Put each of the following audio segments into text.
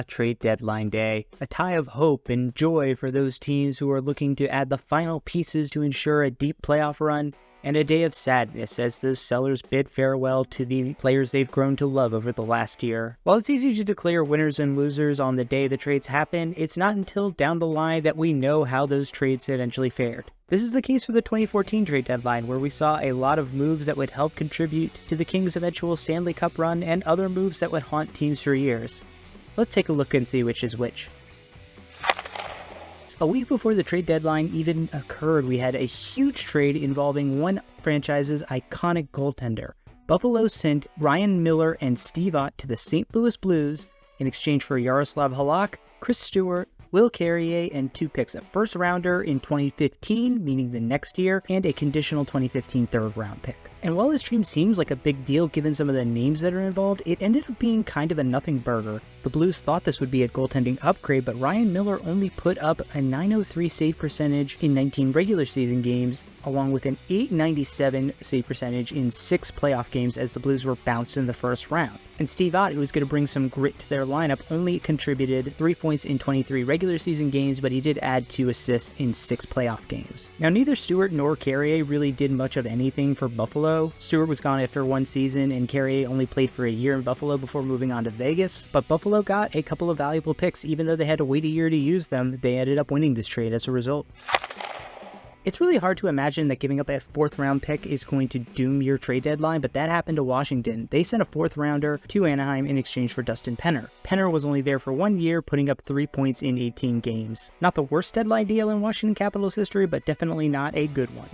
Trade deadline day. A tie of hope and joy for those teams who are looking to add the final pieces to ensure a deep playoff run, and a day of sadness as those sellers bid farewell to the players they've grown to love over the last year. While it's easy to declare winners and losers on the day the trades happen, it's not until down the line that we know how those trades eventually fared. This is the case for the 2014 trade deadline, where we saw a lot of moves that would help contribute to the Kings' eventual Stanley Cup run and other moves that would haunt teams for years. Let's take a look and see which is which. A week before the trade deadline even occurred, we had a huge trade involving one franchise's iconic goaltender. Buffalo sent Ryan Miller and Steve Ott to the St. Louis Blues in exchange for Jaroslav Halak, Chris Stewart, Will Carrier, and 2 picks, a first-rounder in 2015, meaning the next year, and a conditional 2015 third-round pick. And while this trade seems like a big deal given some of the names that are involved, it ended up being kind of a nothing burger. The Blues thought this would be a goaltending upgrade, but Ryan Miller only put up a .903 save percentage in 19 regular season games, along with an .897 save percentage in 6 playoff games as the Blues were bounced in the first round. And Steve Ott, who was going to bring some grit to their lineup, only contributed 3 points in 23 regular season games, but he did add 2 assists in 6 playoff games. Now, neither Stewart nor Carrier really did much of anything for Buffalo. Stewart was gone after 1 season, and Carrier only played for a year in Buffalo before moving on to Vegas. But Buffalo got a couple of valuable picks. Even though they had to wait a year to use them, they ended up winning this trade as a result. It's really hard to imagine that giving up a 4th round pick is going to doom your trade deadline, but that happened to Washington. They sent a 4th rounder to Anaheim in exchange for Dustin Penner. Penner was only there for 1 year, putting up 3 points in 18 games. Not the worst deadline deal in Washington Capitals history, but definitely not a good one.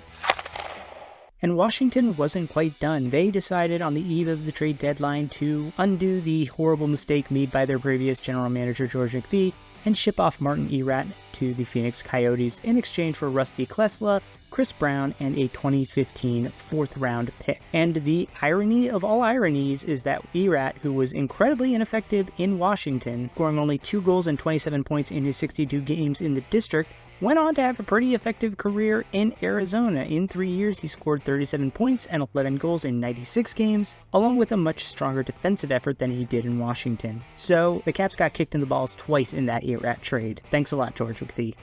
And Washington wasn't quite done. They decided on the eve of the trade deadline to undo the horrible mistake made by their previous general manager George McPhee and ship off Martin Erat to the Phoenix Coyotes in exchange for Rusty Klesla, Chris Brown, and a 2015 4th round pick. And the irony of all ironies is that Erat, who was incredibly ineffective in Washington, scoring only 2 goals and 27 points in his 62 games in the district, went on to have a pretty effective career in Arizona. In 3 years, he scored 37 points and 11 goals in 96 games, along with a much stronger defensive effort than he did in Washington. So, the Caps got kicked in the balls twice in that Erat trade. Thanks a lot, George McPhee.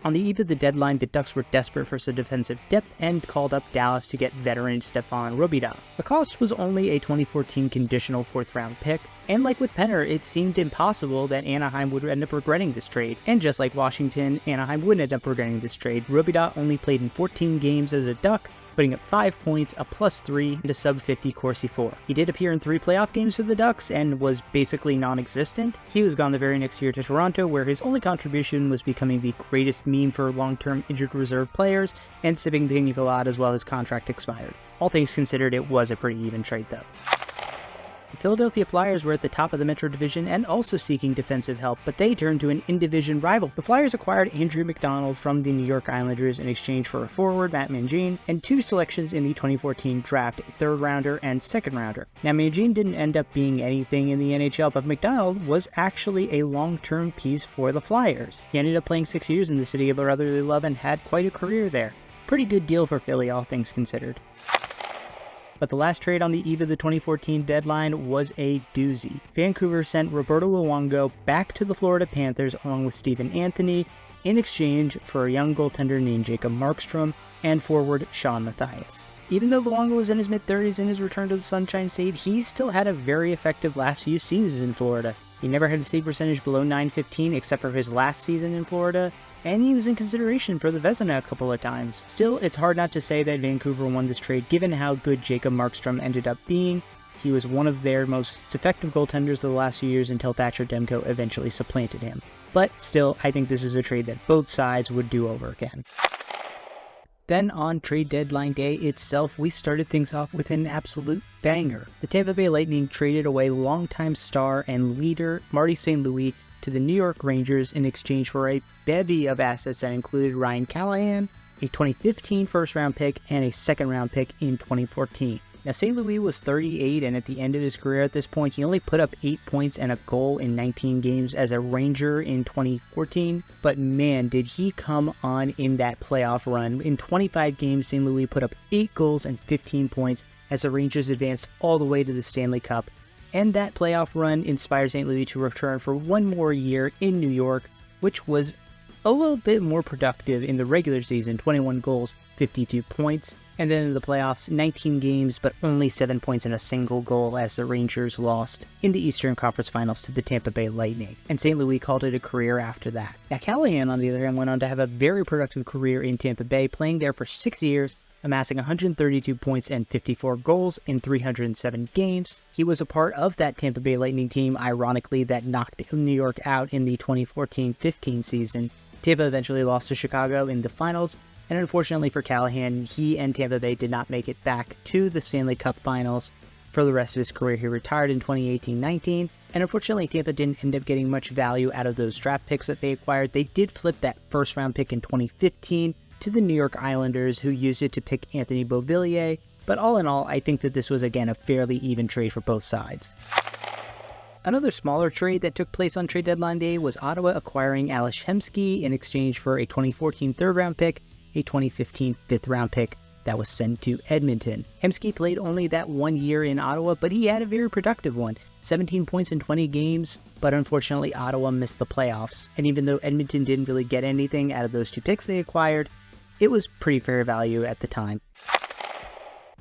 On the eve of the deadline, the Ducks were desperate for some defensive depth and called up Dallas to get veteran Stefan Robida. The cost was only a 2014 conditional 4th round pick, and like with Penner, it seemed impossible that Anaheim would end up regretting this trade. And just like Washington, Anaheim would end up regretting this trade. Robida only played in 14 games as a Duck, putting up 5 points, a +3, and a sub-50 Corsi 4. He did appear in 3 playoff games for the Ducks and was basically non-existent. He was gone the very next year to Toronto, where his only contribution was becoming the greatest meme for long-term injured reserve players and sipping pina coladas while his contract expired. All things considered, it was a pretty even trade though. The Philadelphia Flyers were at the top of the Metro Division and also seeking defensive help, but they turned to an in-division rival. The Flyers acquired Andrew McDonald from the New York Islanders in exchange for a forward, Matt Mangine, and 2 selections in the 2014 draft, a 3rd rounder and 2nd rounder. Now, Mangine didn't end up being anything in the NHL, but McDonald was actually a long-term piece for the Flyers. He ended up playing 6 years in the city of brotherly love and had quite a career there. Pretty good deal for Philly, all things considered. But the last trade on the eve of the 2014 deadline was a doozy. Vancouver sent Roberto Luongo back to the Florida Panthers along with Stephen Anthony in exchange for a young goaltender named Jacob Markstrom and forward Sean Matthias. Even though Luongo was in his mid-30s in his return to the Sunshine State, he still had a very effective last few seasons in Florida. He never had a save percentage below .915 except for his last season in Florida, and he was in consideration for the Vezina a couple of times. Still, it's hard not to say that Vancouver won this trade given how good Jacob Markstrom ended up being. He was one of their most effective goaltenders of the last few years until Thatcher Demko eventually supplanted him. But still, I think this is a trade that both sides would do over again. Then on trade deadline day itself, we started things off with an absolute banger. The Tampa Bay Lightning traded away longtime star and leader Marty St. Louis to the New York Rangers in exchange for a bevy of assets that included Ryan Callahan, a 2015 first-round pick, and a second-round pick in 2014. Now, St. Louis was 38, and at the end of his career at this point, he only put up 8 points and a goal in 19 games as a Ranger in 2014. But man, did he come on in that playoff run. In 25 games, St. Louis put up 8 goals and 15 points as the Rangers advanced all the way to the Stanley Cup. and that playoff run inspired St. Louis to return for one more year in New York, which was a little bit more productive in the regular season, 21 goals, 52 points, and then in the playoffs, 19 games, but only 7 points and a single goal as the Rangers lost in the Eastern Conference Finals to the Tampa Bay Lightning, and St. Louis called it a career after that. Now, Callahan, on the other hand, went on to have a very productive career in Tampa Bay, playing there for 6 years, amassing 132 points and 54 goals in 307 games. He was a part of that Tampa Bay Lightning team, ironically, that knocked New York out in the 2014-15 season. Tampa eventually lost to Chicago in the finals, and unfortunately for Callahan, he and Tampa Bay did not make it back to the Stanley Cup Finals for the rest of his career. He retired in 2018-19, and unfortunately Tampa didn't end up getting much value out of those draft picks that they acquired. They did flip that first-round pick in 2015 to the New York Islanders, who used it to pick Anthony Beauvillier, but all in all, I think that this was again a fairly even trade for both sides. Another smaller trade that took place on trade deadline day was Ottawa acquiring Ales Hemsky in exchange for a 2014 third-round pick, a 2015 fifth-round pick that was sent to Edmonton. Hemsky played only that 1 year in Ottawa, but he had a very productive one, 17 points in 20 games, but unfortunately Ottawa missed the playoffs. And even though Edmonton didn't really get anything out of those two picks they acquired, it was pretty fair value at the time.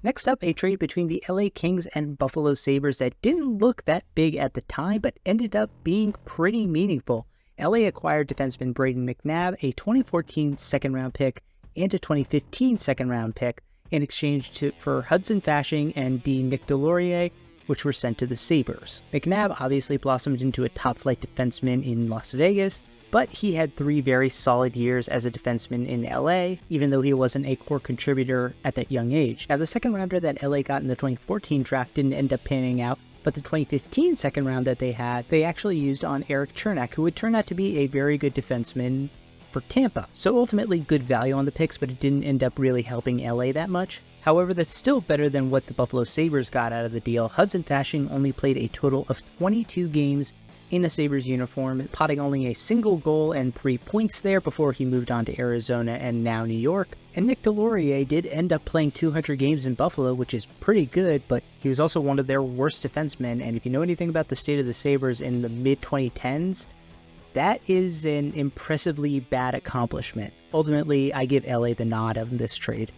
Next up, a trade between the LA Kings and Buffalo Sabres that didn't look that big at the time, but ended up being pretty meaningful. LA acquired defenseman Braden McNabb, a 2014 second-round pick, and a 2015 second-round pick in exchange for Hudson Fasching and Nick Delorier, which were sent to the Sabres. McNabb obviously blossomed into a top-flight defenseman in Las Vegas, but he had 3 very solid years as a defenseman in LA, even though he wasn't a core contributor at that young age. Now, the second rounder that LA got in the 2014 draft didn't end up panning out, but the 2015 second round that they had, they actually used on Eric Chernak, who would turn out to be a very good defenseman for Tampa. So ultimately good value on the picks, but it didn't end up really helping LA that much. However, that's still better than what the Buffalo Sabres got out of the deal. Hudson Fasching only played a total of 22 games in the Sabres uniform, potting only a single goal and 3 points there before he moved on to Arizona and now New York. And Nick Delorier did end up playing 200 games in Buffalo, which is pretty good, but he was also one of their worst defensemen, and if you know anything about the state of the Sabres in the mid-2010s, that is an impressively bad accomplishment. Ultimately, I give LA the nod on this trade.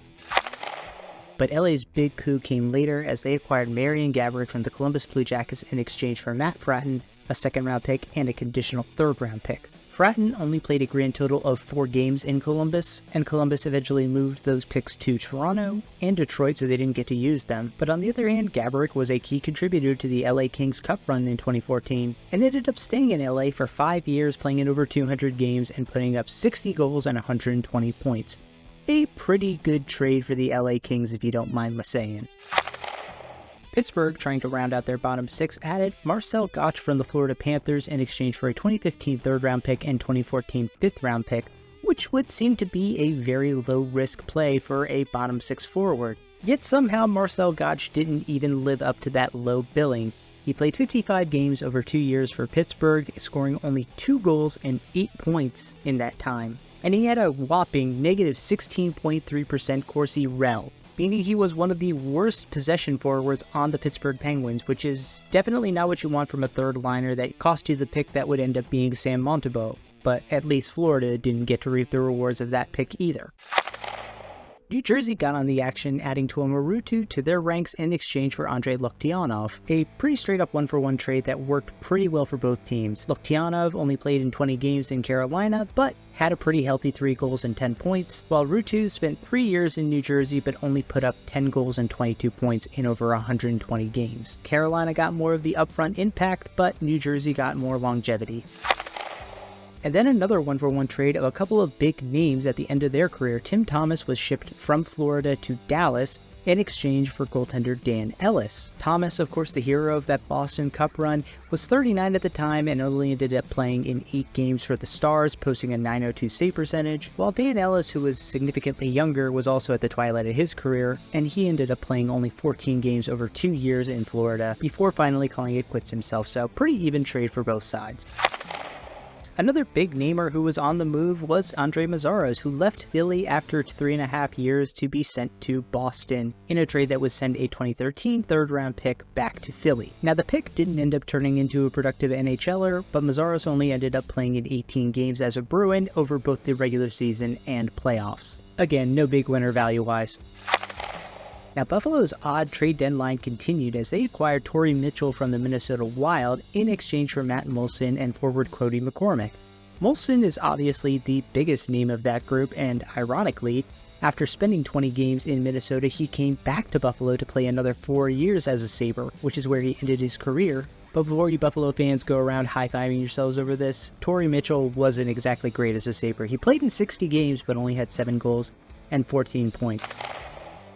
But LA's big coup came later as they acquired Marian Gaborik from the Columbus Blue Jackets in exchange for Matt Fratton, a second-round pick, and a conditional third-round pick. Fratton only played a grand total of 4 games in Columbus, and Columbus eventually moved those picks to Toronto and Detroit, so they didn't get to use them. But on the other hand, Gaborik was a key contributor to the LA Kings Cup run in 2014, and ended up staying in LA for 5 years, playing in over 200 games and putting up 60 goals and 120 points. A pretty good trade for the LA Kings, if you don't mind my saying. Pittsburgh, trying to round out their bottom 6, added Marcel Gottsch from the Florida Panthers in exchange for a 2015 third-round pick and 2014 fifth-round pick, which would seem to be a very low-risk play for a bottom 6 forward. Yet somehow Marcel Gottsch didn't even live up to that low billing. He played 55 games over 2 years for Pittsburgh, scoring only 2 goals and 8 points in that time. And he had a whopping negative 16.3% Corsi rel, meaning he was one of the worst possession forwards on the Pittsburgh Penguins, which is definitely not what you want from a third liner that cost you the pick that would end up being Sam Montembeault, but at least Florida didn't get to reap the rewards of that pick either. New Jersey got on the action, adding Tuomo Ruutu to their ranks in exchange for Andrei Loktionov, a pretty straight-up one-for-one trade that worked pretty well for both teams. Loktionov only played in 20 games in Carolina, but had a pretty healthy 3 goals and 10 points, while Ruutu spent 3 years in New Jersey but only put up 10 goals and 22 points in over 120 games. Carolina got more of the upfront impact, but New Jersey got more longevity. And then another one-for-one trade of a couple of big names at the end of their career. Tim Thomas was shipped from Florida to Dallas in exchange for goaltender Dan Ellis. Thomas, of course the hero of that Boston Cup run, was 39 at the time and only ended up playing in 8 games for the Stars, posting a .902 save percentage, while Dan Ellis, who was significantly younger, was also at the twilight of his career, and he ended up playing only 14 games over 2 years in Florida before finally calling it quits himself, so pretty even trade for both sides. Another big namer who was on the move was Andre Mazzaros, who left Philly after 3.5 years to be sent to Boston in a trade that would send a 2013 third-round pick back to Philly. Now, the pick didn't end up turning into a productive NHLer, but Mazzaros only ended up playing in 18 games as a Bruin over both the regular season and playoffs. Again, no big winner value-wise. Now, Buffalo's odd trade deadline continued as they acquired Torrey Mitchell from the Minnesota Wild in exchange for Matt Moulson and forward Cody McCormick. Moulson is obviously the biggest name of that group, and ironically, after spending 20 games in Minnesota, he came back to Buffalo to play another 4 years as a Sabre, which is where he ended his career. But before you Buffalo fans go around high-fiving yourselves over this, Torrey Mitchell wasn't exactly great as a Sabre. He played in 60 games, but only had 7 goals and 14 points.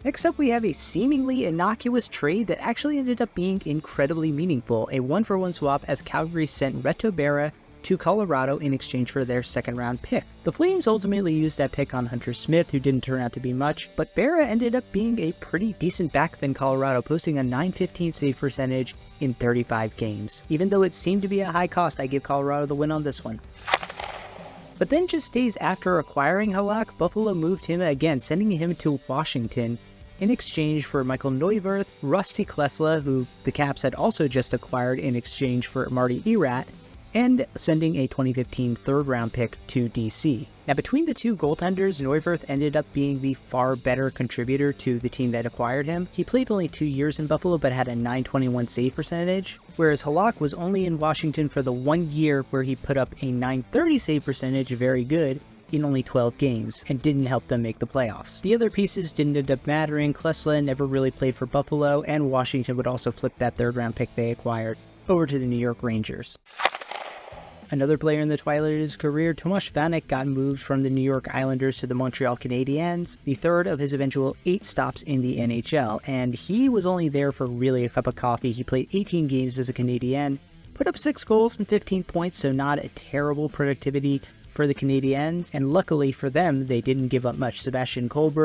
Next up, we have a seemingly innocuous trade that actually ended up being incredibly meaningful, a 1-for-1 swap as Calgary sent Reto Berra to Colorado in exchange for their second-round pick. The Flames ultimately used that pick on Hunter Smith, who didn't turn out to be much, but Berra ended up being a pretty decent backup in Colorado, posting a .915 save percentage in 35 games. Even though it seemed to be a high cost, I give Colorado the win on this one. But then just days after acquiring Halak, Buffalo moved him again, sending him to Washington in exchange for Michael Neuwirth, Rusty Klesla, who the Caps had also just acquired in exchange for Marty Erat, and sending a 2015 third-round pick to DC. Now, between the two goaltenders, Neuwirth ended up being the far better contributor to the team that acquired him. He played only 2 years in Buffalo, but had a .921 save percentage, whereas Halak was only in Washington for the 1 year where he put up a .930 save percentage, very good, in only 12 games, and didn't help them make the playoffs. The other pieces didn't end up mattering. Klesla never really played for Buffalo, and Washington would also flip that third-round pick they acquired over to the New York Rangers. Another player in the twilight of his career, Tomas Vanek, got moved from the New York Islanders to the Montreal Canadiens, the third of his eventual 8 stops in the NHL, and he was only there for really a cup of coffee. He played 18 games as a Canadien, put up 6 goals and 15 points, so not a terrible productivity for the Canadiens, and luckily for them, they didn't give up much. Sebastian Kohlberg